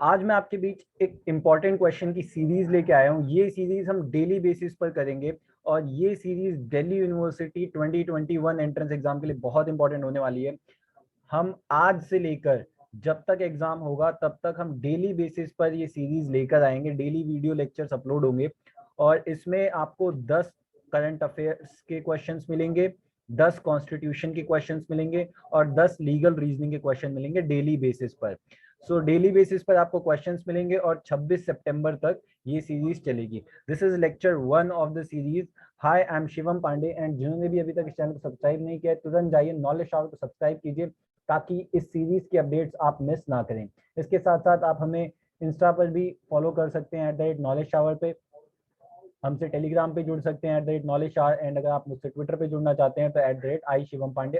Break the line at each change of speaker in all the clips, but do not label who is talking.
आज मैं आपके बीच एक इम्पॉर्टेंट क्वेश्चन की सीरीज लेके आया हूँ। ये सीरीज हम डेली बेसिस पर करेंगे और ये series Delhi university 2021 entrance exam के लिए बहुत इंपॉर्टेंट होने वाली है। हम आज से लेकर जब तक एग्जाम होगा तब तक हम डेली बेसिस पर ये सीरीज लेकर आएंगे। डेली वीडियो लेक्चर्स अपलोड होंगे और इसमें आपको 10 करंट अफेयर्स के क्वेश्चंस मिलेंगे, 10 कॉन्स्टिट्यूशन के क्वेश्चंस मिलेंगे और 10 लीगल रीजनिंग के क्वेश्चन मिलेंगे डेली बेसिस पर। सो डेली बेसिस पर आपको क्वेश्चंस मिलेंगे और 26 सितंबर तक ये सीरीज चलेगी। This is lecture 1 of the series. Hi, I am Shivam Pandey and जिन्होंने भी अभी तक इस चैनल को सब्सक्राइब नहीं किया है तुरंत जाइए नॉलेज शावर को सब्सक्राइब कीजिए ताकि इस सीरीज की अपडेट्स आप मिस ना करें। इसके साथ साथ आप हमें इंस्टा पर भी फॉलो कर सकते हैं @नॉलेज शावर पे। हमसे टेलीग्राम पे जुड़ सकते हैं @नॉलेज शावर एंड अगर आप मुझसे ट्विटर पे जुड़ना चाहते हैं तो @iShivam_Pandey_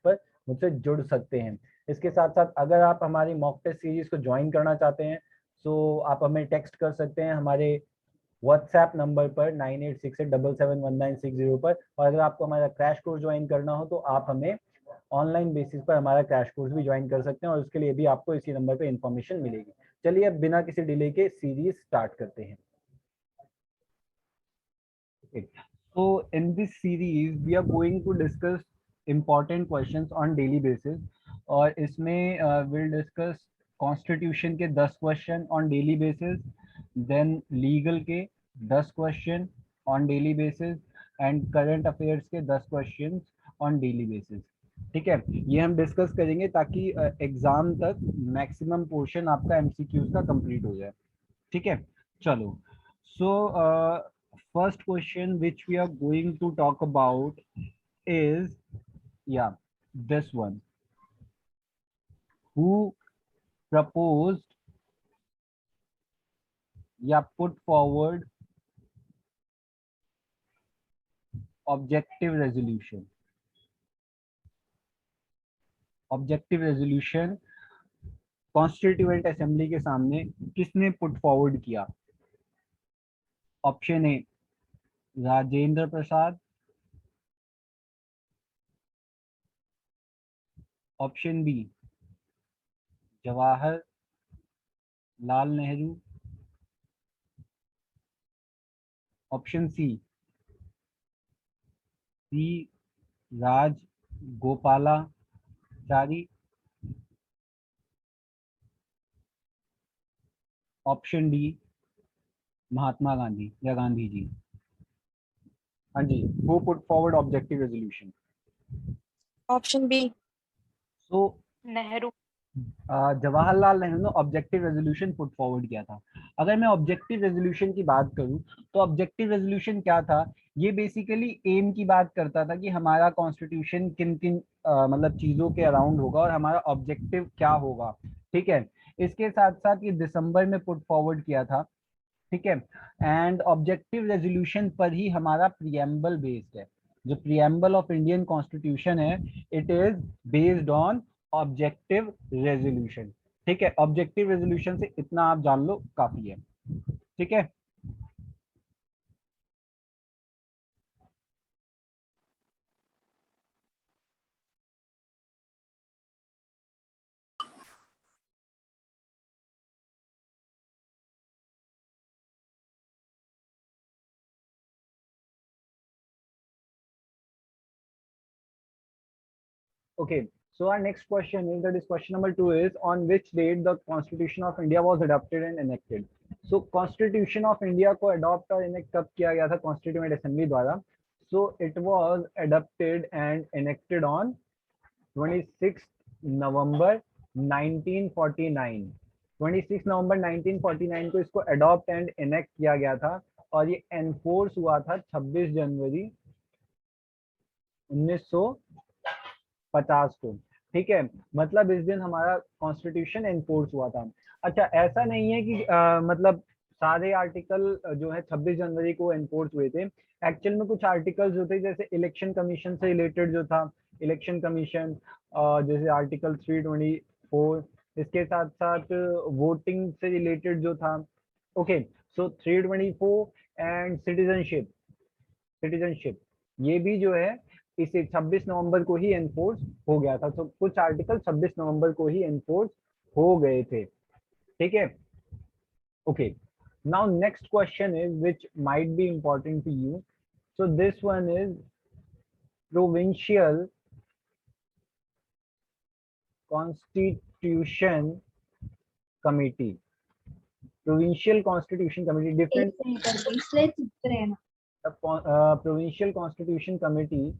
पर मुझसे जुड़ सकते हैं। इसके साथ साथ अगर आप हमारी मॉक टेस्ट सीरीज को ज्वाइन करना चाहते हैं तो आप हमें टेक्स्ट कर सकते हैं हमारे व्हाट्सएप नंबर पर 9868771960 पर। और अगर आपको हमारा क्रैश कोर्स ज्वाइन करना हो तो आप हमें ऑनलाइन बेसिस पर हमारा क्रैश कोर्स भी ज्वाइन कर सकते हैं और उसके लिए भी आपको इसी नंबर पे इंफॉर्मेशन मिलेगी। चलिए अब बिना किसी डिले के सीरीज स्टार्ट करते हैं। So in this series we are going to discuss important questions on daily basis और इसमें we'll discuss constitution के 10 question on daily basis, then legal के 10 question on daily basis and current affairs के 10 question on daily basis। ठीक है, ये हम discuss करेंगे ताकि एग्जाम तक मैक्सिमम पोर्शन आपका एमसीक्यूज का कंप्लीट हो जाए। ठीक है, चलो। सो first question which we are going to talk about is this one. Who proposed put forward objective resolution? Objective resolution constituent assembly के सामने किसने पुट फॉरवर्ड किया? Option A Rajendra Prasad, option B Jawahar Lal Nehru, option C Raj Gopalachari, option D Mahatma Gandhi या गांधी जी। हाँ जी, who put forward objective resolution?
Option B
So
Nehru.
Jawaharlal Nehru ने objective resolution put forward किया था। अगर मैं ऑब्जेक्टिव रेजोल्यूशन की बात करूं तो ऑब्जेक्टिव रेजोल्यूशन क्या था? ये बेसिकली एम की बात करता था कि हमारा कॉन्स्टिट्यूशन किन किन मतलब चीजों के अराउंड होगा और हमारा ऑब्जेक्टिव क्या होगा। ठीक है, इसके साथ साथ ये दिसंबर में पुट फॉरवर्ड किया था। ठीक है, एंड ऑब्जेक्टिव रेजोल्यूशन पर ही हमारा प्रियम्बल बेस्ड है। जो प्रियम्बल ऑफ इंडियन कॉन्स्टिट्यूशन है it is based on objective resolution. ठीक है, ऑब्जेक्टिव रेजोल्यूशन से इतना आप जान लो काफी है। ठीक है, okay. So our next question is, that is question number 2 is, on which date the Constitution of India was adopted and enacted? So Constitution of India को adopt और enact कब किया गया था Constituent Assembly द्वारा? So it was adopted and enacted on 26 November 1949। 26 नवंबर 1949 को इसको adopt and enact किया गया था और ये एनफोर्स हुआ था 26 जनवरी 1950 को। ठीक है, मतलब इस दिन हमारा कॉन्स्टिट्यूशन एनफोर्स हुआ था। अच्छा, ऐसा नहीं है कि मतलब सारे आर्टिकल जो है 26 जनवरी को एनफोर्स हुए थे। एक्चुअल में कुछ आर्टिकल्स जो थे जैसे इलेक्शन कमीशन से रिलेटेड जो था, इलेक्शन कमीशन जैसे आर्टिकल 324, इसके साथ साथ वोटिंग से रिलेटेड जो था। Okay, so 324 and citizenship, citizenship ये भी जो है इसे 26 नवंबर को ही एनफोर्स हो गया था। तो कुछ आर्टिकल 26 नवंबर को ही एनफोर्स हो गए थे। ठीक है, okay. Now next question is which might be important to you. So this one is provincial constitution committee. Provincial constitution committee, different. The provincial constitution committee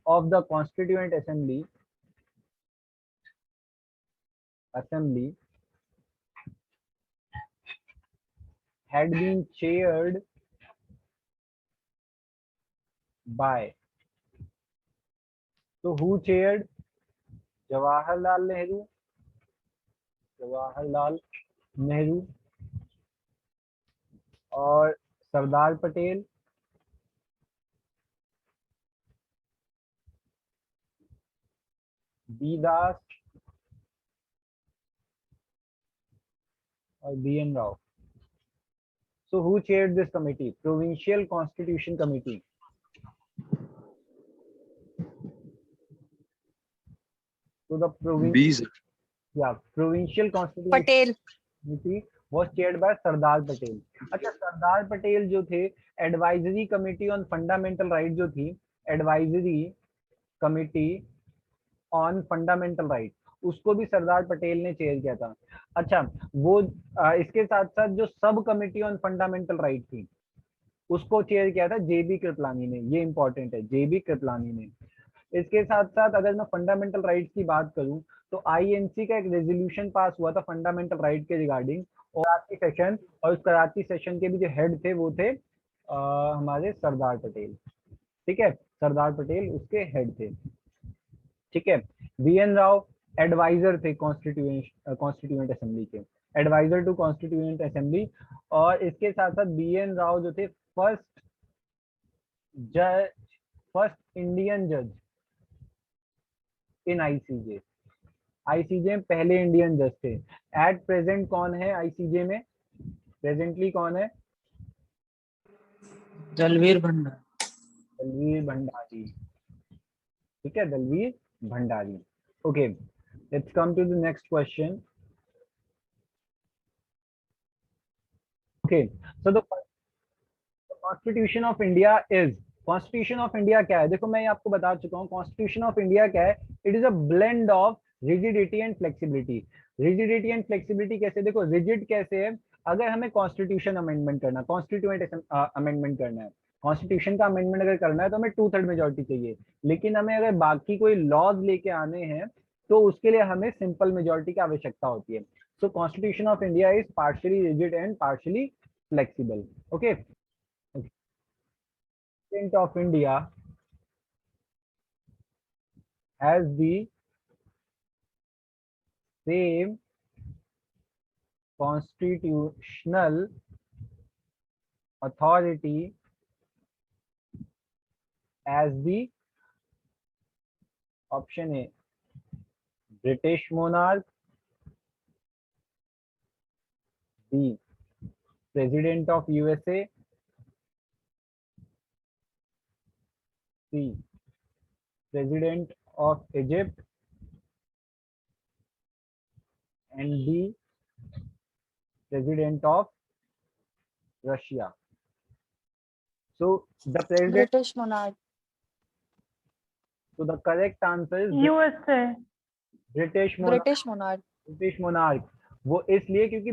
of the constituent assembly had been chaired by, so who chaired? Jawaharlal Nehru और Sardar Patel, B दास और BN Rao. So who chaired this committee? Provincial Constitution Committee. So the provincial Constitution
Patel.
Committee was chaired by Sardar Patel. अच्छा, सरदार पटेल जो थे advisory committee on fundamental right जो थी, advisory committee on fundamental right, उसको भी सरदार पटेल ने चेयर किया था. अच्छा, वो इसके साथ साथ जो सब कमिटी ऑन फंडामेंटल राइट थी उसको चेयर किया था JB कृपलानी ने. ये इंपॉर्टेंट है, JB कृपलानी ने. इसके साथ साथ अगर मैं फंडामेंटल राइट्स की बात करूं तो INC का एक रेजोल्यूशन पास हुआ था फंडामेंटल राइट के रिगार्डिंग, और कराची सेशन, और उस कराची सेशन के भी जो हेड थे वो थे हमारे सरदार पटेल. ठीक है, सरदार पटेल उसके हेड थे. ठीक है, BN राव एडवाइजर थे कॉन्स्टिट्यूएंट असेंबली के, एडवाइजर टू कॉन्स्टिट्यूएंट असेंबली. और इसके साथ साथ BN राव जो थे फर्स्ट इंडियन जज इन ICJ. ICJ में पहले इंडियन जज थे. एट प्रेजेंट कौन है ICJ में? प्रेजेंटली कौन है?
दलवीर
भंडारी. ठीक है, Dalvir Bhandari. Okay, let's come to the next question. Okay, so the constitution of India is, constitution of India क्या है? देखो मैं आपको बता चुका हूँ कॉन्स्टिट्यूशन ऑफ इंडिया क्या है. It is a blend of rigidity and flexibility. Rigidity and flexibility कैसे? देखो रिजिड कैसे है, अगर हमें कॉन्स्टिट्यूशन अमेंडमेंट करना, कॉन्स्टिट्यूएंट अमेंडमेंट करना है, कॉन्स्टिट्यूशन का अमेंडमेंट अगर करना है तो हमें 2/3 मेजोरिटी चाहिए. लेकिन हमें अगर बाकी कोई लॉज लेके आने हैं तो उसके लिए हमें सिंपल मेजोरिटी की आवश्यकता होती है. So constitution of India is partially rigid and partially flexible. Okay, President of India has the same constitutional authority as the option A, British monarch, B, President of USA, C, President of Egypt, and D, President of Russia. So the president.
British monarch.
So the correct answer is
USA.
British monarch.
British monarch.
British monarch. वो इसलिए क्योंकि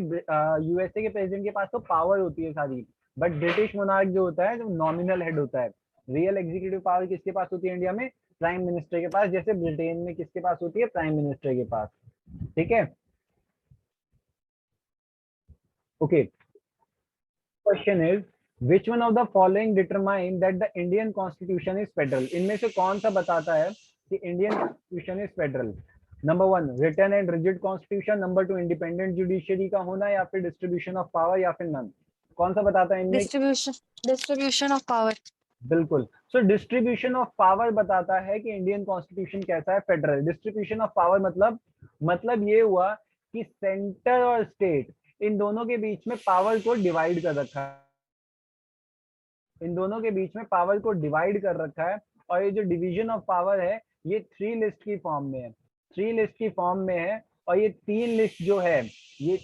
USA के president के पास तो power होती है सारी, but British monarch जो होता है जो नॉमिनल हेड होता है. रियल एग्जीक्यूटिव पावर किसके पास होती है इंडिया में? प्राइम मिनिस्टर के पास. जैसे ब्रिटेन में किसके पास होती है? प्राइम मिनिस्टर के पास. ठीक है, okay. Question is which one of the following determine that the Indian Constitution is federal? इनमें से कौन सा बताता है कि Indian constitution is federal? Number 1 written and rigid constitution, number 2 independent judiciary का होना, या फिर डिस्ट्रीब्यूशन ऑफ पावर, या फिर नन. कौन सा बताता है इनमें?
Distribution of power.
बिल्कुल. सो डिस्ट्रीब्यूशन ऑफ पावर बताता है कि इंडियन कॉन्स्टिट्यूशन कैसा है? फेडरल. डिस्ट्रीब्यूशन ऑफ पावर मतलब ये हुआ कि सेंटर और स्टेट इन दोनों के बीच में पावर को डिवाइड कर रखा है. इन दोनों के बीच में पावर को डिवाइड कर रखा है. और ये जो डिवीजन ऑफ पावर है ये 3 लिस्ट की फॉर्म में है. 3 लिस्ट की फॉर्म में है. और ये 3 लिस्ट जो है ये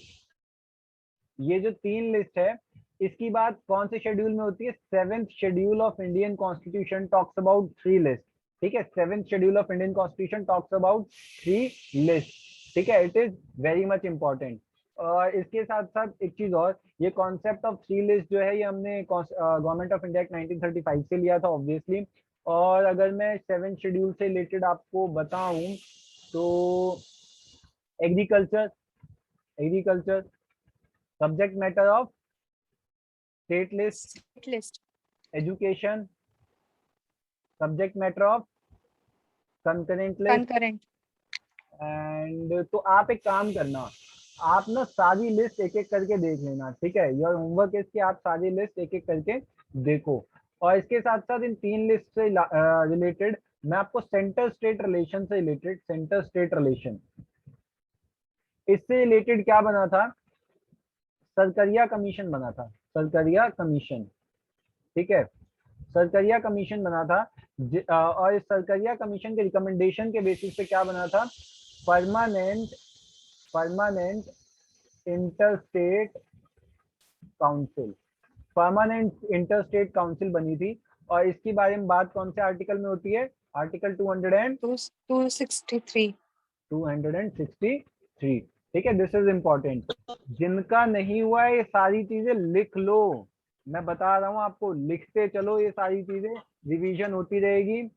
ये जो 3 लिस्ट है इसकी बात कौन से शेड्यूल में होती है? 7th schedule of Indian constitution talks about 3 list. ठीक है, 7th schedule of Indian constitution talks about 3 list. ठीक है, it is very much important. और इसके साथ साथ एक चीज और, ये कॉन्सेप्ट ऑफ 3 लिस्ट जो है ये हमने गवर्नमेंट ऑफ इंडिया 1935 से लिया था ऑब्वियसली। और अगर मैं 7th शेड्यूल से रिलेटेड आपको बताऊं तो agriculture, agriculture subject matter of state list,
List.
Education subject matter of concurrent list.
Concurrent.
And तो आप एक काम करना, आप ना सारी लिस्ट एक एक करके देख लेना। ठीक है, योर होमवर्क इसके, आप सारी लिस्ट एक एक करके देखो। और इसके साथ साथ इन 3 लिस्ट से रिलेटेड मैं आपको सेंटर स्टेट रिलेशन से रिलेटेड, सेंटर स्टेट रिलेशन, इससे रिलेटेड क्या बना था? सरकरिया कमीशन बना था, सरकरिया कमीशन। ठीक है, सरकरिया कमीशन बना था। और इस सरकरिया कमीशन के रिकमेंडेशन के बेसिस पे क्या बना था? Permanent, permanent interstate council, permanent interstate council बनी थी। और इसके बारे में बात कौन से आर्टिकल में होती है? आर्टिकल
263.
263। ठीक है, दिस इज इंपॉर्टेंट। जिनका नहीं हुआ है ये सारी चीजें लिख लो, मैं बता रहा हूँ आपको, लिखते चलो, ये सारी चीजें रिवीजन होती रहेगी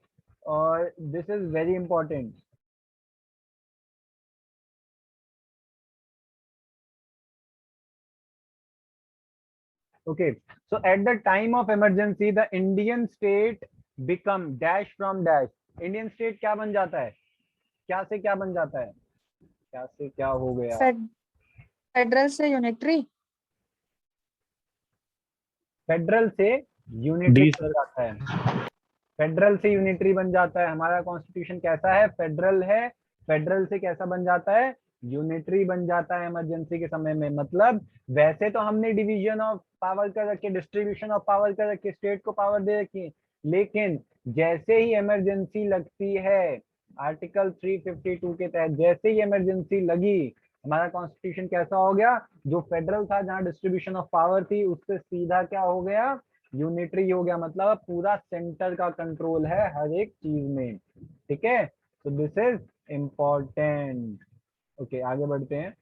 और this is very important. Okay, so at the time of emergency, the Indian state become dash from dash. Indian state क्या बन जाता है? क्या से क्या बन जाता है? क्या से क्या हो गया?
Federal से unitary.
फेडरल से यूनिटरी बन जाता है, फेडरल से यूनिटरी बन जाता है। हमारा कॉन्स्टिट्यूशन कैसा है? फेडरल है। फेडरल से कैसा बन जाता है? यूनिटरी बन जाता है इमरजेंसी के समय में। मतलब वैसे तो हमने डिवीजन ऑफ पावर कर रखे, डिस्ट्रीब्यूशन ऑफ पावर कर रखे, स्टेट को पावर दे रखी, लेकिन जैसे ही इमरजेंसी लगती है, आर्टिकल 352 के तहत जैसे ही इमरजेंसी लगी, हमारा कॉन्स्टिट्यूशन कैसा हो गया? जो फेडरल था जहां डिस्ट्रीब्यूशन ऑफ पावर थी, उससे सीधा क्या हो गया? यूनिटरी हो गया। मतलब पूरा सेंटर का कंट्रोल है हर एक चीज में। ठीक है, तो दिस इज इम्पोर्टेंट। ओके, आगे बढ़ते हैं।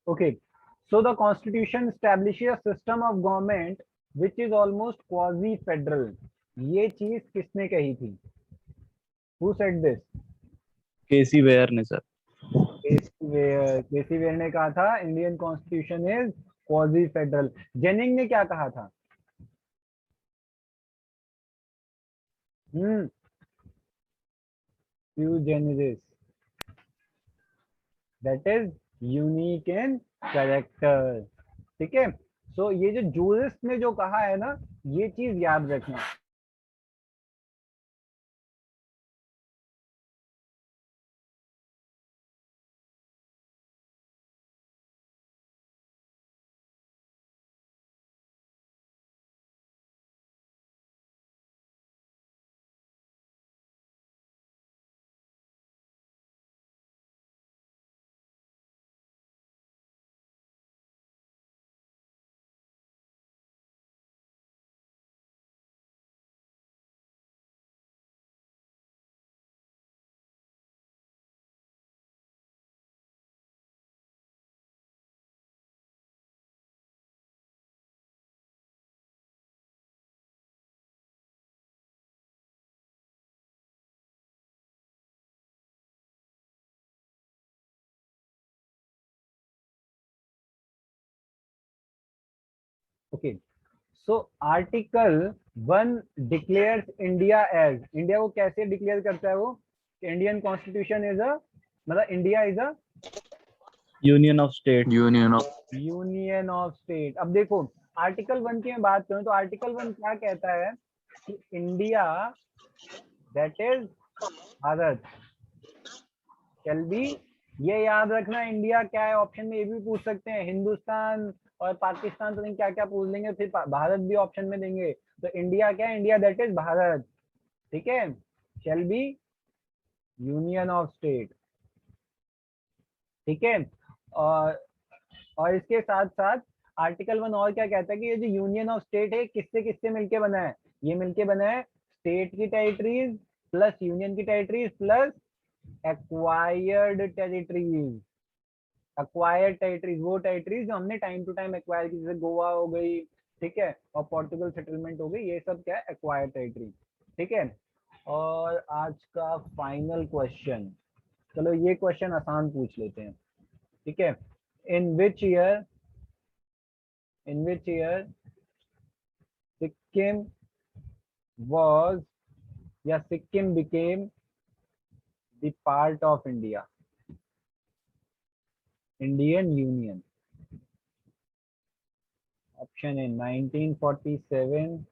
Okay, so the constitution establishes a system of government which is almost quasi federal. ये चीज किसने कही थी? Who said this?
K C Wheare ने सर।
केसी वेयर ने कहा था Indian constitution is quasi federal. Jennings ने क्या कहा था? sui generis, that is unique in character। ठीक है, सो ये जो जूरिस्ट ने जो कहा है ना, ये चीज याद रखना। Okay, so article 1 declares India as, India को कैसे डिक्लेयर करता है वो? इंडियन कॉन्स्टिट्यूशन इज अ, मतलब India is a
Union of State.
Union of
union of state. अब देखो आर्टिकल 1 की मैं बात करूं तो आर्टिकल 1 क्या कहता है कि India that is Bharat shall be, ये याद रखना इंडिया क्या है, ऑप्शन में ये भी पूछ सकते हैं, हिंदुस्तान और पाकिस्तान तो नहीं क्या क्या पूछ लेंगे, फिर भारत भी ऑप्शन में देंगे। तो इंडिया क्या है? इंडिया दैट इज भारत, ठीक है, shall be union of state, ठीक है। और इसके साथ साथ आर्टिकल 1 और क्या कहता है कि ये जो यूनियन ऑफ स्टेट है किससे किससे मिलके बना है? ये मिलके बना है स्टेट की टेरिटरीज प्लस यूनियन की territories plus acquired territories. Acquired territories वो टेरिटरीज जो हमने टाइम टू टाइम एक्वायर की, जैसे गोवा हो गई, ठीक है, और पोर्टुगल सेटलमेंट हो गई, ये सब क्या है? एक्वायर्ड टेरिटरी, ठीक है। और आज का फाइनल क्वेश्चन, चलो ये क्वेश्चन आसान पूछ लेते हैं, ठीक है। इन विच ईयर सिक्किम was या Sikkim became the part of India, Indian Union? Option है 1947,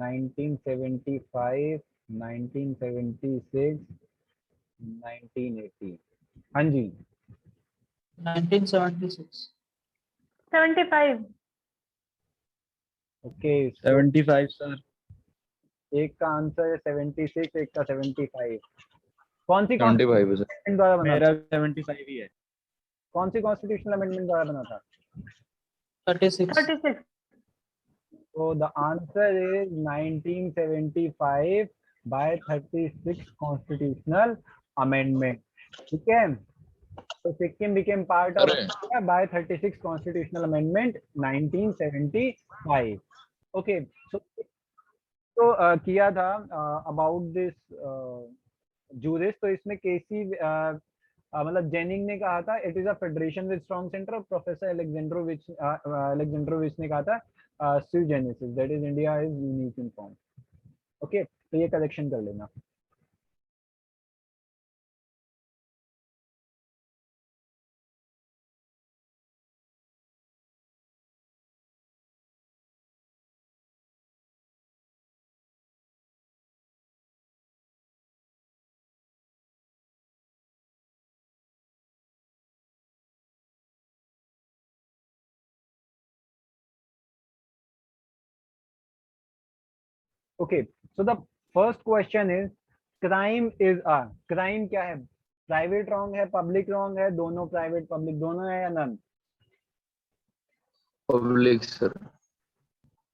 1975, 1976, 1980। हाँ जी,
1976.
75.
Okay,
75 sir.
एक का आंसर है 76, एक का 75। कौन सी
75 सर।
कॉन्स्टिट्यूशन द्वारा बना था?
मेरा 75 ही है।
कौन सी कॉन्स्टिट्यूशनल अमेंडमेंट द्वारा बना था?
36.
36.
So the answer is 1975 by 36 constitutional amendment. ठीक है, so Sikkim became part of
अरे
India by 36 constitutional amendment 1975. Okay, so किया था about this juris, तो इसमें केसी मतलब जेनिंग ने कहा था it is a federation with strong centre, और प्रोफेसर अलेक्जेंड्रोविच ने कहा था sui generis, that is India is unique in form. Okay, तो ये करेक्शन कर लेना। Okay, so the first question is crime is a, crime क्या है? प्राइवेट रॉन्ग है, पब्लिक रॉन्ग है, दोनों प्राइवेट पब्लिक दोनों है या नन?
Public sir.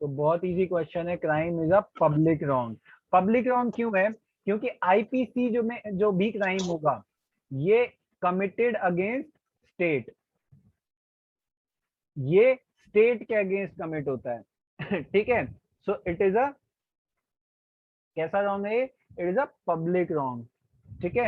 तो बहुत इजी क्वेश्चन है, crime is a public wrong. Public wrong क्यों है? क्योंकि आईपीसी जो भी क्राइम होगा ये कमिटेड अगेंस्ट स्टेट, ये स्टेट के अगेंस्ट कमिट होता है ठीक है, सो इट इज अ कैसा रॉन्ग है? It is a public wrong, ठीक है।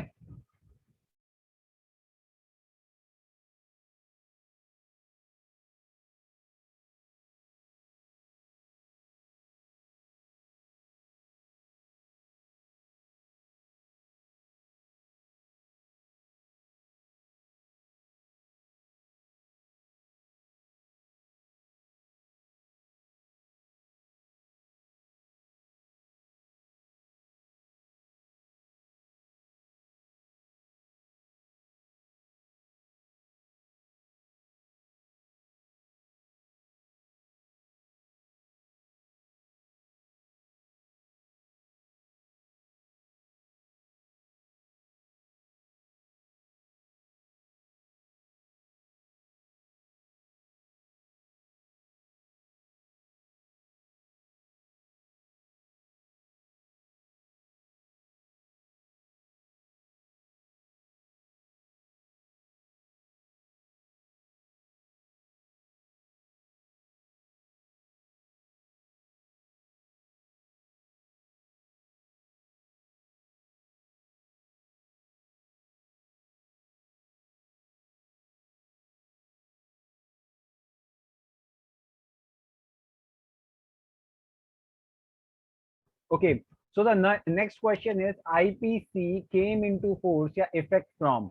Okay, so the next question is IPC came into force या effect from,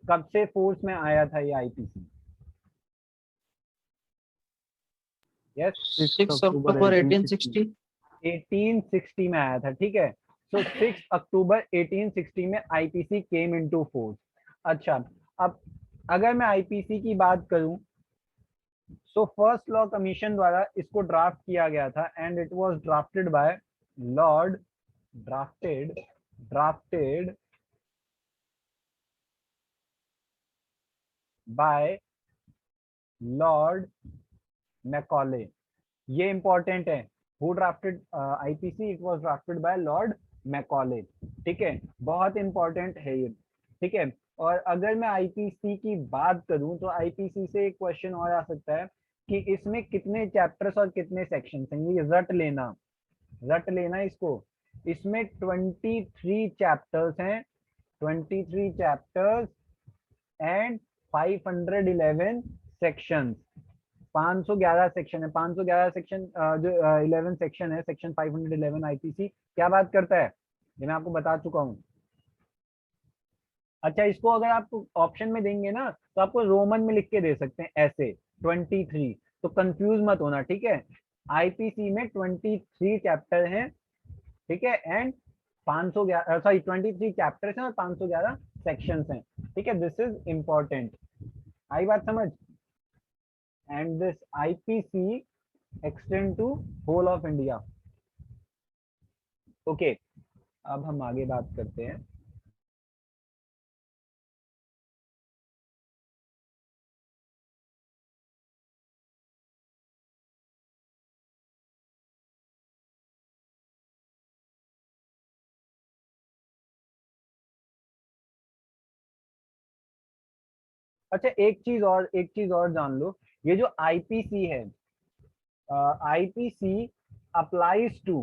कब से फोर्स में आया था ये IPC? Yes,
6 अक्टूबर 1860।
1860 में आया था, ठीक है। सो 6 अक्टूबर 1860 में IPC केम इनटू फोर्स। अच्छा, अब अगर मैं IPC की बात करूं, सो फर्स्ट लॉ कमीशन द्वारा इसको ड्राफ्ट किया गया था and it was drafted bye Lord drafted bye Lord Macaulay. ये इंपॉर्टेंट है, who drafted IPC, it was drafted bye Lord Macaulay, ठीक है, बहुत इंपॉर्टेंट है ये, ठीक है। और अगर मैं IPC की बात करूं तो IPC से एक क्वेश्चन और आ सकता है कि इसमें कितने चैप्टर्स और कितने सेक्शंस हैं, ये रट लेना इसको। इसमें 23 चैप्टर्स हैं, 23 चैप्टर्स एंड 511 सेक्शंस, 511 सेक्शन है, 511 सेक्शन जो 11 सेक्शन है, सेक्शन 511 IPC क्या बात करता है, ये मैं आपको बता चुका हूँ। अच्छा, इसको अगर आप ऑप्शन में देंगे ना तो आपको रोमन में लिख के दे सकते हैं ऐसे 23, तो कंफ्यूज मत होना, ठीक है। IPC में 23 चैप्टर हैं, ठीक है, एंड 23 चैप्टर्स हैं और 511 सेक्शंस हैं, ठीक है। दिस इज इंपॉर्टेंट, आई बात समझ। And this IPC extend to whole of India. Okay, अब हम आगे बात करते हैं। अच्छा, एक चीज और जान लो, ये जो IPC है, IPC applies to,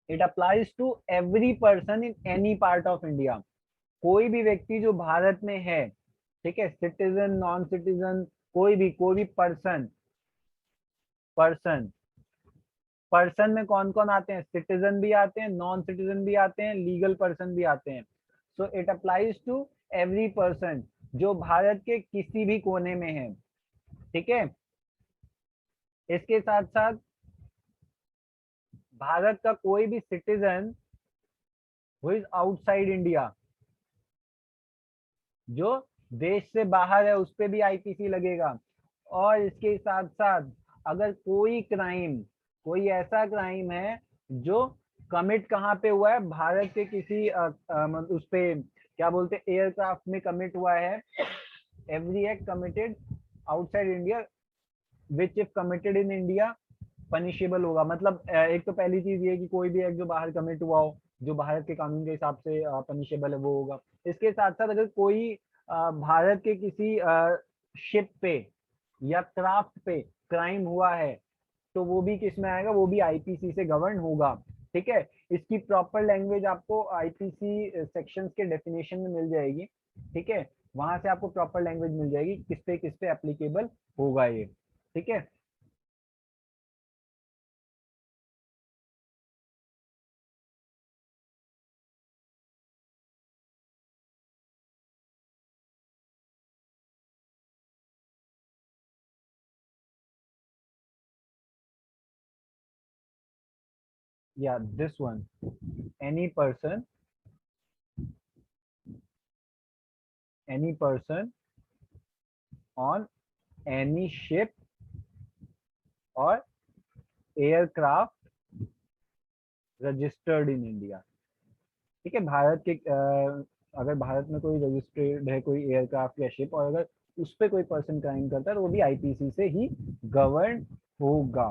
it applies to every person in any part of India. कोई भी व्यक्ति जो भारत में है, ठीक है, सिटीजन, नॉन सिटीजन, कोई भी पर्सन पर्सन में कौन कौन आते हैं, सिटीजन भी आते हैं, नॉन सिटीजन भी आते हैं, लीगल पर्सन भी आते हैं। So it applies to every person जो भारत के किसी भी कोने में है, ठीक है। इसके साथ साथ भारत का कोई भी citizen who is outside India, जो देश से बाहर है, उस पे भी IPC लगेगा। और इसके साथ साथ अगर कोई ऐसा क्राइम है जो कमिट कहाँ पे हुआ है, भारत के किसी उस पे क्या बोलते हैं, एयरक्राफ्ट में कमिट हुआ है, every act committed outside India which if committed in India punishable होगा। मतलब एक तो पहली चीज ये कि कोई भी एक्ट जो बाहर कमिट हुआ हो, जो भारत के कानून के हिसाब से पनिशेबल है, वो होगा। इसके साथ साथ अगर कोई भारत के किसी शिप पे या क्राफ्ट पे क्राइम हुआ है, तो वो भी किस में आएगा, वो भी IPC से गवर्न होगा, ठीक है। इसकी प्रॉपर लैंग्वेज आपको IPC सेक्शंस के डेफिनेशन में मिल जाएगी, ठीक है, वहां से आपको प्रॉपर लैंग्वेज मिल जाएगी किस पे एप्लीकेबल होगा ये, ठीक है। Yeah, this one, any person on any ship or aircraft registered in India, ठीक है। भारत के अगर भारत में कोई रजिस्टर्ड है कोई एयरक्राफ्ट या शिप, और अगर उस पर कोई पर्सन क्राइम करता है तो वो भी IPC से ही गवर्न होगा,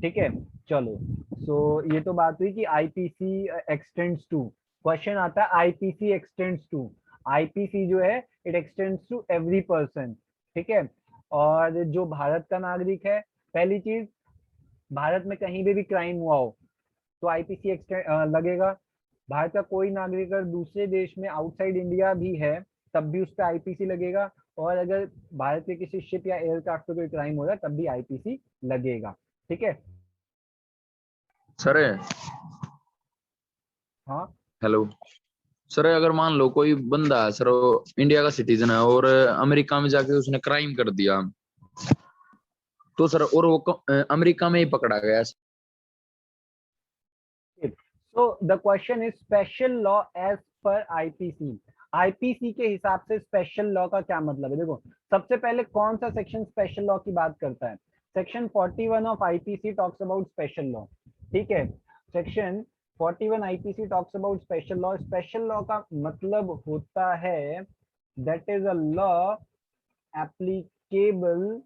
ठीक है। चलो, सो ये तो बात हुई कि IPC एक्सटेंड्स टू, क्वेश्चन आता है IPC एक्सटेंड्स टू, IPC जो है it extends to every person, ठीक है। और जो भारत का नागरिक है, पहली चीज, भारत में कहीं भी क्राइम हुआ हो तो IPC लगेगा। भारत का कोई नागरिक अगर दूसरे देश में आउटसाइड इंडिया भी है तब भी उस पर IPC लगेगा, और अगर भारत के किसी शिप या एयरक्राफ्ट पे कोई क्राइम हो रहा है तब भी IPC लगेगा, ठीक है।
सर
हाँ
हेलो सर, अगर मान लो कोई बंदा है सर, वो इंडिया का सिटीजन है और अमेरिका में जाके उसने क्राइम कर दिया, तो सर और वो अमेरिका में ही पकड़ा गया।
so the question is special law as per IPC। IPC के हिसाब से स्पेशल लॉ का क्या मतलब है? देखो सबसे पहले कौन सा सेक्शन स्पेशल लॉ की बात करता है? Section 41 of IPC talks about special law. ठीक है, section 41 IPC talks about special law. Special law का मतलब होता है that is a law applicable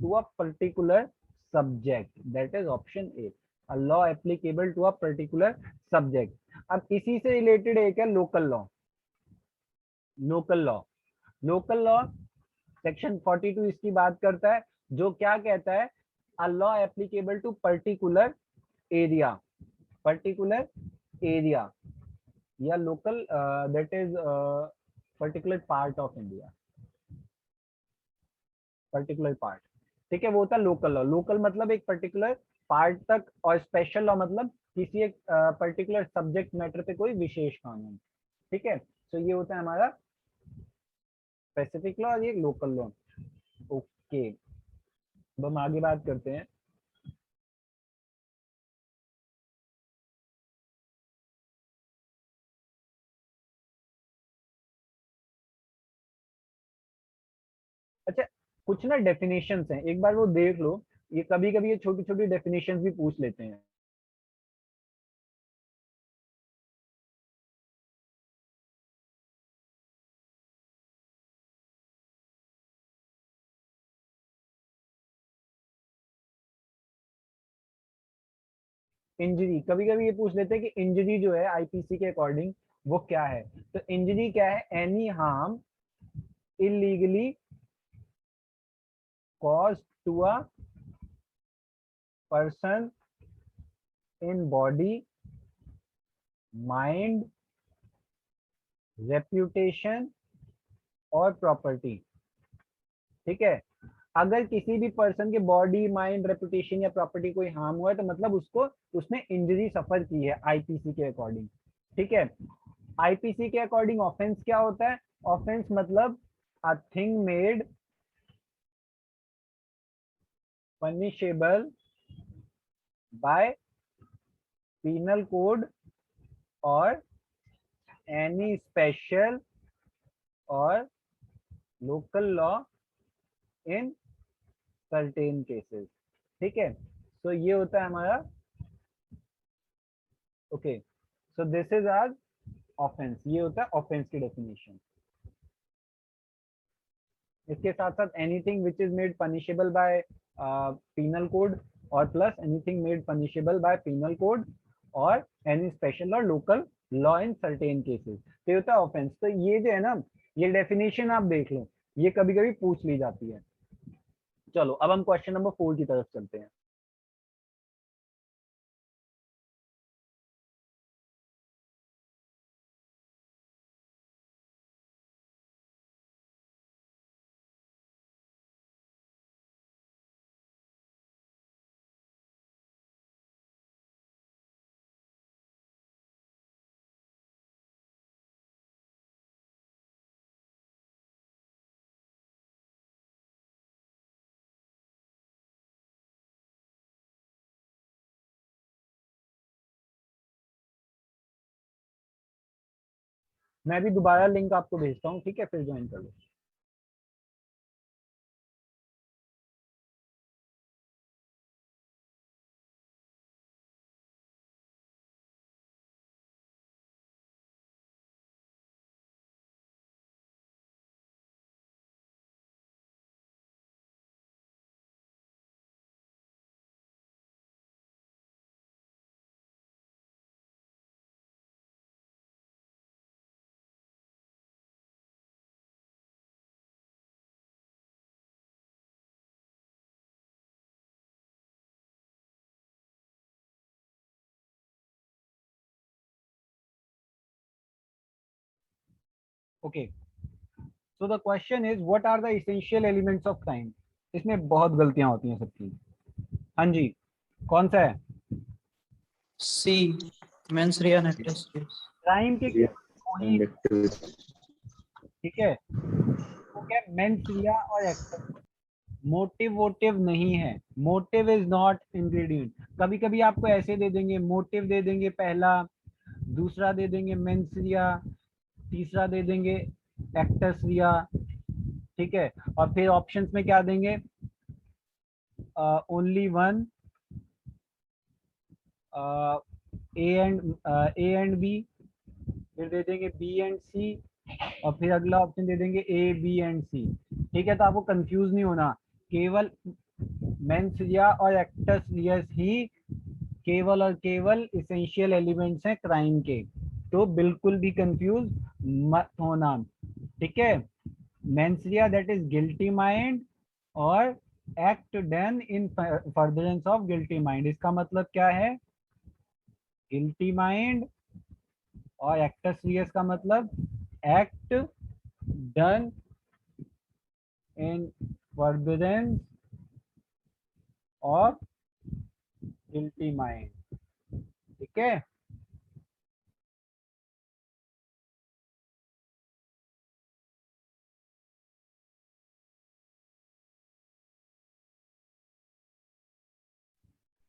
to a particular subject, that is option A, a law applicable to a particular subject. अब इसी से related एक है local law. Local law, local law section 42 इसकी बात करता है, जो क्या कहता है? अ law applicable to particular area, particular area या local, that is particular part of India, particular part. ठीक है, वो होता है लोकल लॉ। लोकल मतलब एक पर्टिकुलर पार्ट तक, और स्पेशल लॉ मतलब किसी एक पर्टिकुलर सब्जेक्ट मैटर पे कोई विशेष कानून। ठीक है, तो ये होता है हमारा स्पेसिफिक लॉ और ये लोकल लॉ। ओके, अब हम आगे बात करते हैं। अच्छा, कुछ ना डेफिनेशंस हैं, एक बार वो देख लो। ये कभी कभी ये छोटी छोटी डेफिनेशंस भी पूछ लेते हैं। इंजरी, कभी कभी ये पूछ लेते हैं कि इंजरी जो है आईपीसी के अकॉर्डिंग वो क्या है। तो इंजरी क्या है? Any harm illegally caused to a person in body, mind, reputation और प्रॉपर्टी। ठीक है, अगर किसी भी पर्सन के बॉडी, माइंड, रेपुटेशन या प्रॉपर्टी कोई हार्म हुआ है तो मतलब उसको, उसने इंजरी सफर की है आईपीसी के अकॉर्डिंग। ठीक है, आईपीसी के अकॉर्डिंग ऑफेंस क्या होता है? ऑफेंस मतलब a thing made punishable by penal code और एनी स्पेशल और local law in certain cases. ठीक है, तो ये होता है हमारा। Okay, so this is our offence, ये होता है ऑफेंस की डेफिनेशन। इसके साथ साथ anything which is made punishable by penal code और plus anything made punishable by penal code और एनी स्पेशल और local law in certain cases, तो ये होता है ऑफेंस। तो ये जो है ना, ये डेफिनेशन आप देख लो, ये कभी कभी पूछ ली जाती है। चलो अब हम क्वेश्चन नंबर 4 की तरफ चलते हैं। मैं भी दोबारा लिंक आपको भेजता हूँ, ठीक है, फिर ज्वाइन कर लो। Okay, so the question is what are the essential elements of crime. इसमें बहुत गलतियां होती हैं सबकी। हाँ जी, कौन सा है?
C. Mens rea and actus reus.
Crime के केस वही, ठीक है, तो क्या मेंस रिया और एक्टर्स, मोटिव वोटिव नहीं है, मोटिव इज नॉट इंग्रेडिएंट। कभी कभी आपको ऐसे दे देंगे, मोटिव दे देंगे पहला, दूसरा दे देंगे मेंस रिया, तीसरा दे देंगे एक्टर्स रिया, ठीक है, और फिर ऑप्शंस में क्या देंगे, only one, A and B, फिर दे देंगे बी एंड सी, और फिर अगला ऑप्शन दे देंगे ए बी एंड सी। ठीक है, तो आपको कंफ्यूज नहीं होना, केवल मेंस रिया और एक्टर्स रियस ही केवल और केवल इसेंशियल एलिमेंट्स हैं क्राइम के, तो बिल्कुल भी कंफ्यूज मत होना, ठीक है। Mens rea that is guilty mind, और act done in furtherance of guilty mind, इसका मतलब क्या है, गिल्टी माइंड, और एक्टस रियस का मतलब act done in furtherance of guilty mind, ठीक है।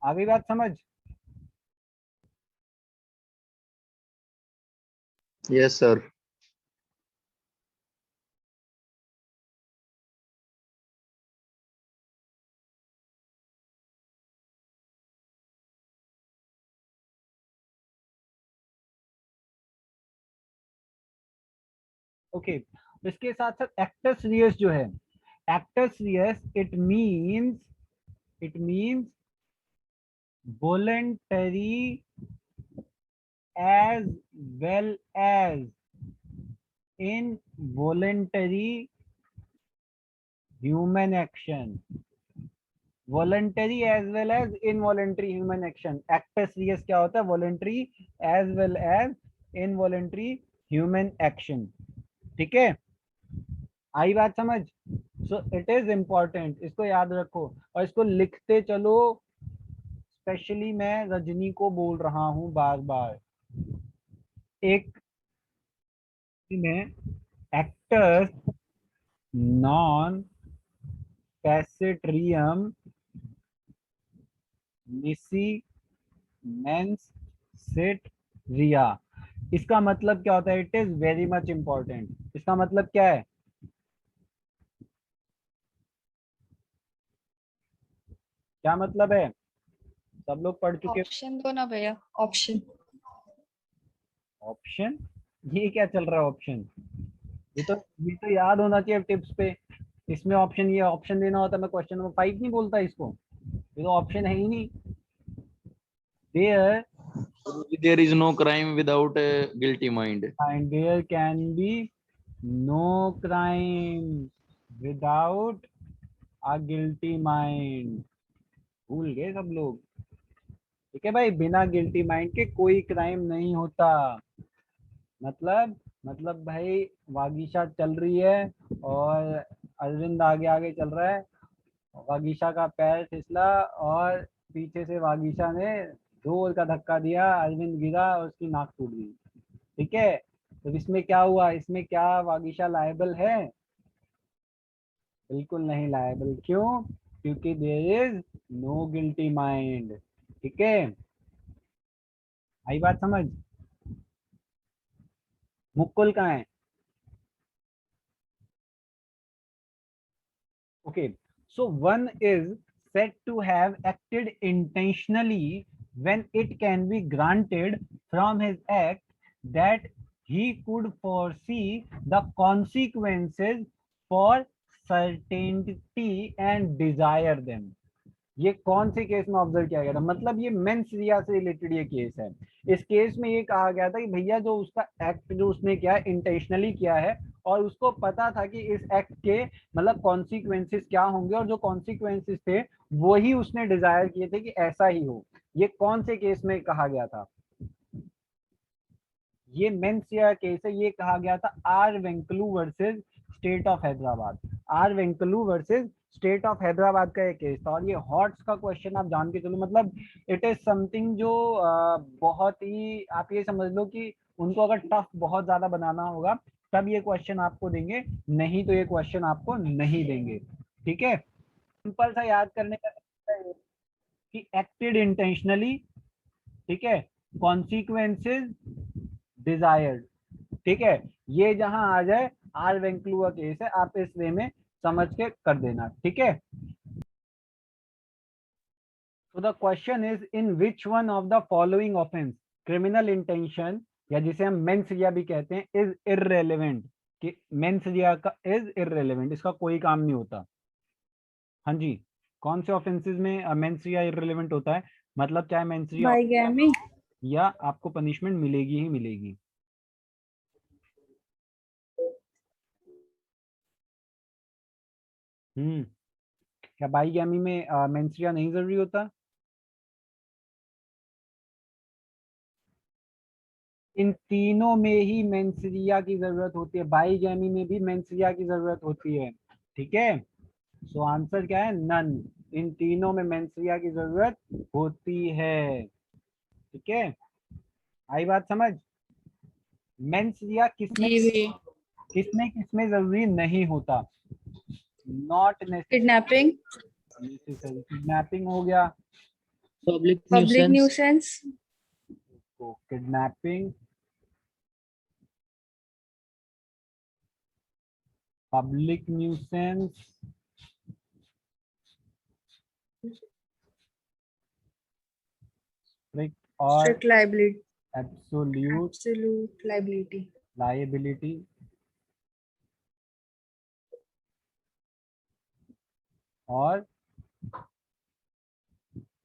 आ गई बात समझ?
Yes sir.
ओके, इसके साथ साथ एक्टस रियस जो है, actus reus it means voluntary as well as involuntary human action, voluntary as well as involuntary human action। actus reus क्या होता है, voluntary as well as involuntary human action, ठीक है, आई बात समझ? सो इट इज इम्पोर्टेंट, इसको याद रखो और इसको लिखते चलो, स्पेशली मैं रजनी को बोल रहा हूं बार बार। एक में एक्टर्स नॉन पैसेट्रियम निसी मेंस सिट रिया, इसका मतलब क्या होता है, it is very much important. इसका मतलब क्या है, क्या मतलब है, सब लोग पढ़ चुके।
ऑप्शन दो ना भैया, ऑप्शन।
ऑप्शन, ये क्या चल रहा है ऑप्शन, ये तो याद होना चाहिए टिप्स पे। इसमें ऑप्शन, ये ऑप्शन देना होता, मैं क्वेश्चन नंबर 5 नहीं बोलता इसको, ये तो ऑप्शन है ही नहीं।
There is no crime without a guilty mind.
And there can be no crime without a guilty mind, भूल गए सब लोग, ठीक है भाई, बिना गिल्टी माइंड के कोई क्राइम नहीं होता। मतलब भाई वागीशा चल रही है और अरविंद आगे आगे चल रहा है, वागीशा का पैर फिसला और पीछे से वागीशा ने जोर का धक्का दिया, अरविंद गिरा और उसकी नाक टूट गई, ठीक है। तो इसमें क्या हुआ, इसमें क्या वागीशा लायबल है? बिल्कुल नहीं लायबल, क्यों? क्योंकि there is no guilty mind, ठीक है, आई बात समझ? मुक्कुल कहाँ है? Okay, so one is said to have acted intentionally when it can be granted from his act that he could foresee the consequences for certainty and desire them। ये कौन से case में ऑब्जर्व किया गया था, मतलब ये मेंस रिया से रिलेटेड ये केस है। इस केस में ये कहा गया था कि भैया जो उसका एक्ट जो उसने किया इंटेंशनली किया है, और उसको पता था कि इस एक्ट के मतलब कॉन्सिक्वेंसेस क्या होंगे, और जो कॉन्सिक्वेंसेस थे वही उसने डिजायर किए थे कि ऐसा ही हो। ये कौन से केस में कहा गया था? ये मेंस रिया केस है, ये कहा गया था R Venkalu versus state of Hyderabad, R Venkalu versus state of Hyderabad का एक केस था। और ये हॉट्स का क्वेश्चन आप जान के चलो, मतलब इट इज समथिंग जो बहुत ही, आप ये समझ लो कि उनको अगर टफ बहुत ज्यादा बनाना होगा तब ये क्वेश्चन आपको देंगे, नहीं तो ये क्वेश्चन आपको नहीं देंगे। ठीक है, सिंपल सा याद करने का तरीका है कि एक्टेड इंटेंशनली, ठीक है, कॉन्सिक्वेंसेज डिजायर्ड, ठीक है, ये जहां आ जाए आर वेंक्लू का केस है, आप इस वे में समझ के कर देना। ठीक है, so the question is in which one of the following offense criminal intention, या जिसे हम मेंस रिया भी कहते हैं, इज इररेलेवेंट, कि मेंस रिया का इज इररेलेवेंट, इसका कोई काम नहीं होता। हाँ जी, कौन से ऑफेंसेस में मेंस रिया इररेलेवेंट होता है, मतलब चाहे मेंस रिया
बाइगैमी,
या आपको पनिशमेंट मिलेगी ही मिलेगी। क्या बाईगैमी में मेंस रिया नहीं जरूरी होता? इन तीनों में ही मेंसरिया की जरूरत होती है, बाईगैमी में भी मेंसरिया की जरूरत होती है। ठीक है, सो आंसर क्या है? नन। इन तीनों में मेंसरिया की जरूरत होती है। ठीक है, आई बात समझ? मेंसरिया किसमें किसमें जरूरी नहीं होता? Not
kidnapping,
necessary. किडनैपिंग हो गया,
Public
पब्लिक
nuisance.
न्यूसेंस,
तो किडनैपिंग, पब्लिक न्यूसेंस, स्ट्रिक्ट और
strict liability,
absolute
liability,
liability, और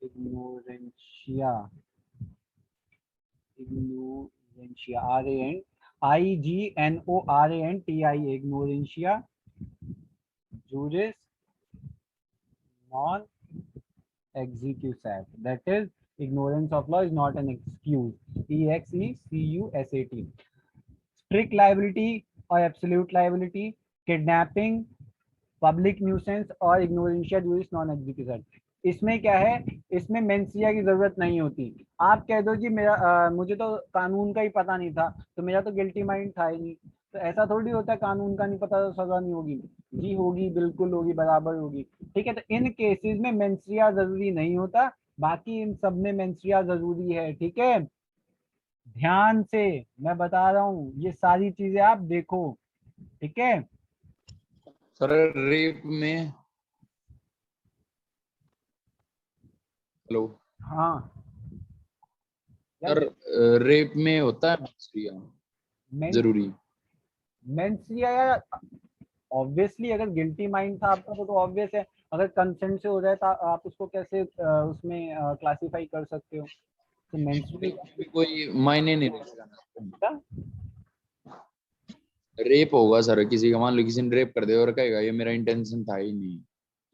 इग्नोरेंशिया, IGNORANTI, इग्नोरेंशिया juris non execusat, that is ignorance of law is not an excuse, EXECUSAT। strict liability और absolute liability, kidnapping, public nuisance और इग्नोरेंशिया जुरिस non execution, इसमें क्या है, इसमें मेंसिया की जरूरत नहीं होती। आप कह दो जी मेरा मुझे तो कानून का ही पता नहीं था, तो मेरा तो गिल्टी माइंड था ही नहीं, तो ऐसा थोड़ी होता है कानून का नहीं पता तो सजा नहीं होगी। जी होगी, बिल्कुल होगी, बराबर होगी। ठीक है, तो इन केसेस में मेंसिया जरूरी नहीं होता, बाकी इन सब में मेंसिया जरूरी है। ठीक है, ध्यान से मैं बता रहा हूँ, ये सारी चीजें आप देखो। ठीक है,
सर रेप में, हेलो
हाँ
सर, रेप में होता है मेंस्ट्रिया जरूरी?
मेंसिया यार, ऑब्वियसली अगर गिल्टी माइंड था आपका तो ऑब्वियस है, अगर कंसेंट से हो जाए तो आप उसको कैसे उसमें क्लासिफाई कर सकते हो? तो मेंस्ट्रुअल
कोई मायने नहीं रखता। रेप होगा सर, किसी का मान लो किसी ने रेप कर दिया और कहेगा ये मेरा इंटेंशन था ही नहीं,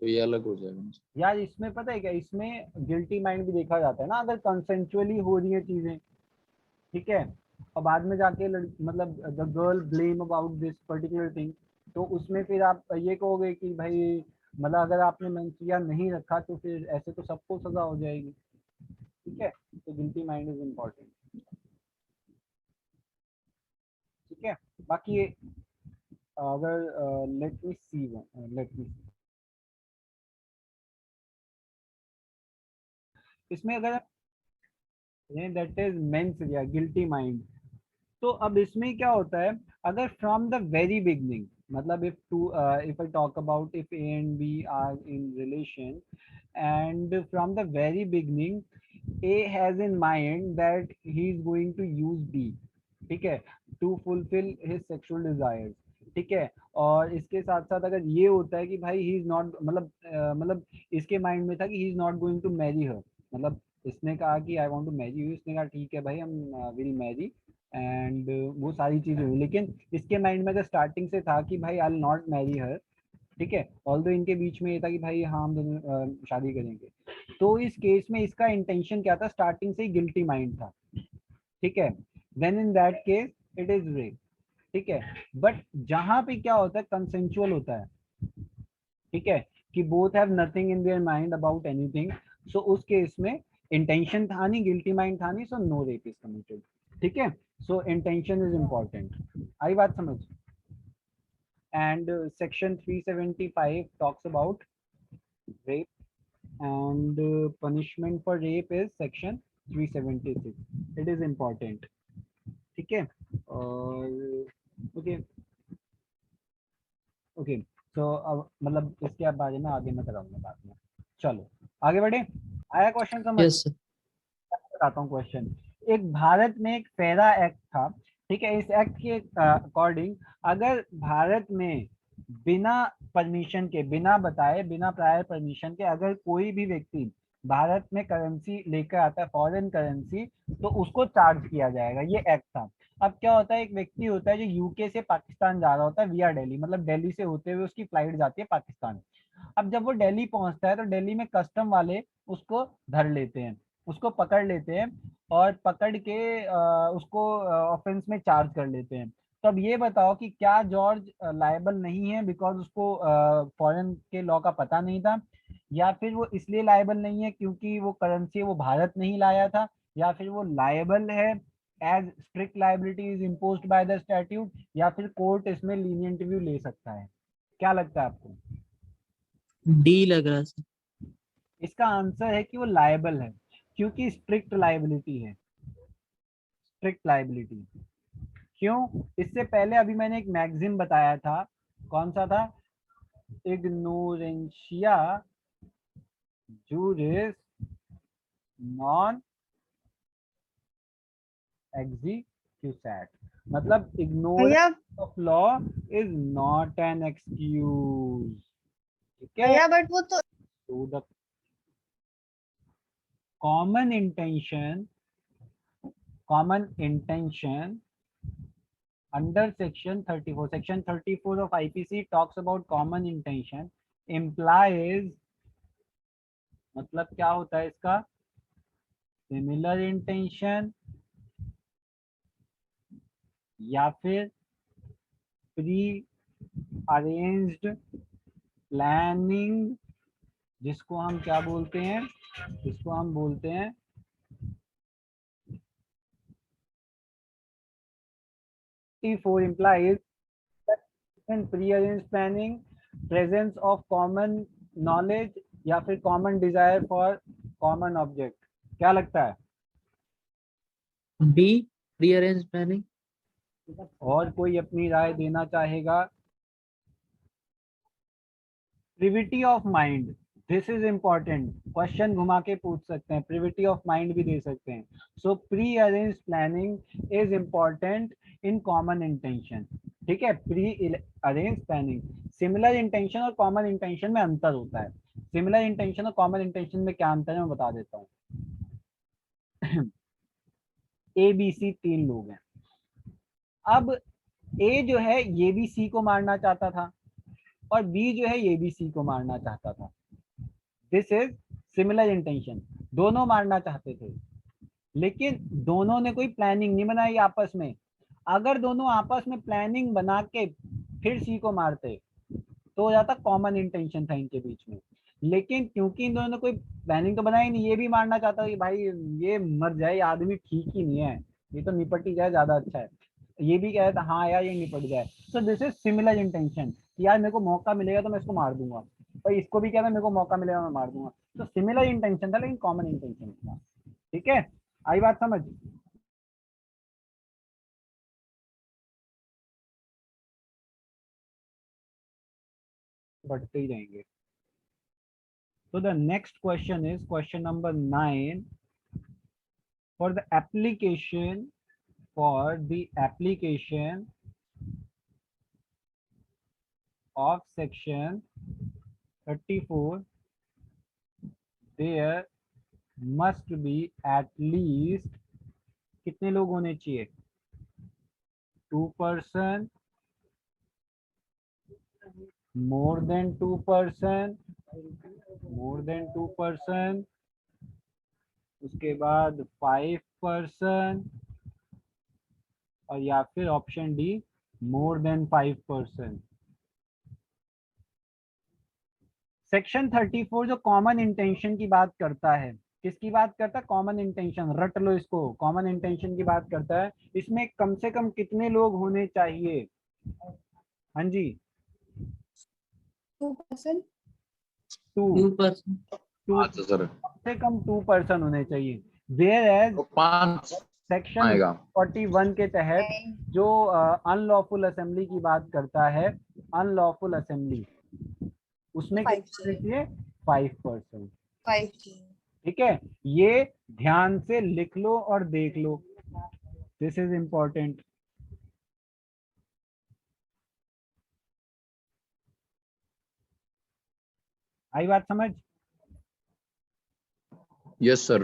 तो ये अलग हो जाएगा
यार। इसमें पता है क्या, इसमें गिल्टी माइंड भी देखा जाता है ना, अगर कंसेंचुअली हो रही है चीजें, ठीक है, और बाद में जाके मतलब the girl blame about this particular thing, तो उसमें फिर आप ये कहोगे कि भाई मतलब अगर आपने मेंसिया नहीं रखा तो फिर ऐसे तो सबको सजा हो जाएगी। ठीक है, तो गिल्टी माइंड इज इम्पोर्टेंट। ठीक है, बाकी अगर लेट मी सी इसमें अगर दैट इज मेंस या गिल्टी माइंड, तो अब इसमें क्या होता है, अगर फ्रॉम द वेरी बिगनिंग, मतलब if I talk about if A and B are in relation and from the very beginning A has in mind that he is going to use B, ठीक है, to fulfill his sexual desires, ठीक है, और इसके साथ साथ अगर ये होता है कि भाई ही इज नॉट, मतलब इसके माइंड में था कि he is not going to marry her, मतलब इसने कहा कि I want to marry you, इसने कहा ठीक है भाई हम विल मैरी, एंड वो सारी चीजें हुई, लेकिन इसके माइंड में अगर स्टार्टिंग से था कि भाई I will not marry her, ठीक है, ऑल्दो इनके बीच में ये था कि भाई हाँ हम दोनों शादी करेंगे, तो इस केस में इसका इंटेंशन क्या था, स्टार्टिंग से ही गिल्टी माइंड था। ठीक है, then in that case it is rape. ठीक है, बट जहां पे क्या होता है, कंसेंचुअल होता है। ठीक है, कि both have nothing in their mind about anything, so उस केस में इंटेंशन था नहीं, गिल्टी माइंड था नहीं, so no rape is committed. ठीक है, सो इंटेंशन इज इंपॉर्टेंट। आई बात समझ? And section 375 talks about rape and punishment for rape is section 376. It is important. ठीक है, और ओके ओके, तो अब मतलब इसके बारे में आगे मैं कराऊंगा बाद में। चलो आगे बढ़े। आया क्वेश्चन समझ?
Yes, sir.
बताता हूँ क्वेश्चन। एक भारत में एक पैरा एक्ट था, ठीक है, इस एक्ट के अकॉर्डिंग अगर भारत में बिना परमिशन के, बिना बताए, बिना प्रायर परमिशन के अगर कोई भी व्यक्ति भारत में करेंसी लेकर आता है, फॉरेन करेंसी, तो उसको चार्ज किया जाएगा। ये एक्ट था। अब क्या होता है, एक व्यक्ति होता है जो यूके से पाकिस्तान जा रहा होता है विया दिल्ली, मतलब दिल्ली से होते हुए उसकी फ्लाइट जाती है पाकिस्तान। अब जब वो दिल्ली पहुंचता है तो दिल्ली में कस्टम वाले उसको धर लेते हैं, उसको पकड़ लेते हैं और पकड़ के उसको ऑफेंस में चार्ज कर लेते हैं। तो अब ये बताओ कि क्या जॉर्ज लायबल नहीं है बिकॉज उसको फॉरेन के लॉ का पता नहीं था, या फिर वो इसलिए लायबल नहीं है क्योंकि वो करेंसी वो भारत नहीं लाया था, या फिर वो लायबल है as strict liability is imposed by the statute, या फिर कोर्ट इसमें लीनियंट व्यू ले सकता है? क्या लगता है आपको?
डी लग रहा है सर।
इसका आंसर है कि वो लायबल है, क्योंकि स्ट्रिक्ट लायबिलिटी है, स्ट्रिक्ट लायबिलिटी। क्यों? इससे पहले अभी मैंने एक मैगजीन बताया था, कौन सा था? इग्नोरेंशिया जूरिस नॉन एक्जिक्यूसेट, मतलब ignorance of law is not an excuse. ठीक है,
बट वो तो
to the common intention under section 34, section 34 of IPC talks about common intention implies, मतलब क्या होता है इसका? सिमिलर इंटेंशन या फिर प्री अरेंज्ड प्लानिंग, जिसको हम क्या बोलते हैं? जिसको हम बोलते हैं T4 implies pre-arranged planning, presence of common knowledge या फिर common desire for common object। क्या लगता है?
D, pre-arrange planning.
और कोई अपनी राय देना चाहेगा? Privity of mind, this is important, question घुमा के पूछ सकते हैं, प्रिविटी ऑफ माइंड भी दे सकते हैं। सो pre arrange planning is important in common intention. ठीक है, pre arrange planning. Similar intention और कॉमन इंटेंशन में अंतर होता है। सिमिलर इंटेंशन और कॉमन इंटेंशन में क्या अंतर है मैं बता देता हूँ। ए बी सी तीन लोग हैं। अब ए जो है ये भी सी को मारना चाहता था और बी जो है ये भी सी को मारना चाहता था। दिस इज सिमिलर इंटेंशन, दोनों मारना चाहते थे, लेकिन दोनों ने कोई प्लानिंग नहीं बनाई आपस में। अगर दोनों आपस में प्लानिंग बना के फिर सी को मारते तो हो जाता कॉमन इंटेंशन था इनके बीच में। लेकिन क्योंकि इन दोनों ने कोई प्लानिंग तो बनाई नहीं, ये भी मारना चाहता कि भाई ये मर जाए, आदमी ठीक ही नहीं है, ये तो निपट ही जाए ज्यादा अच्छा है, ये भी कह रहा था हाँ यार ये निपट जाए। सो दिस इज सिमिलर इंटेंशन कि यार मेरे को मौका मिलेगा तो मैं इसको मार दूंगा, और इसको भी कह रहा मेरे को मौका मिलेगा मैं मार दूंगा। तो सिमिलर इंटेंशन था लेकिन कॉमन इंटेंशन था। ठीक है, आई बात समझ? बढ़ते ही रहेंगे। So the next question is question number 9. For the application of section 34, there must be at least कितने लोग होने चाहिए? 2 person, more than 2 person, उसके बाद 5 person, और या फिर option D more than 5 person। Section 34 जो कॉमन इंटेंशन की बात करता है, किसकी बात करता है? कॉमन इंटेंशन, रट लो इसको, कॉमन इंटेंशन की बात करता है। इसमें कम से कम कितने लोग होने चाहिए? हाँ जी,
2%.
2
2%.
अच्छा सर,
कम से कम 2 पर्सन होने चाहिए। वेयर एज
तो 5
सेक्शन
आएगा।
41 के तहत जो अनलॉफुल असेंबली की बात करता है, अनलॉफुल असेंबली, उसमें
Five
कितने
G.
चाहिए? 5%।
5G.
ठीक है, ये ध्यान से लिख लो और देख लो, दिस इज इंपॉर्टेंट। आई बात समझ?
Yes sir.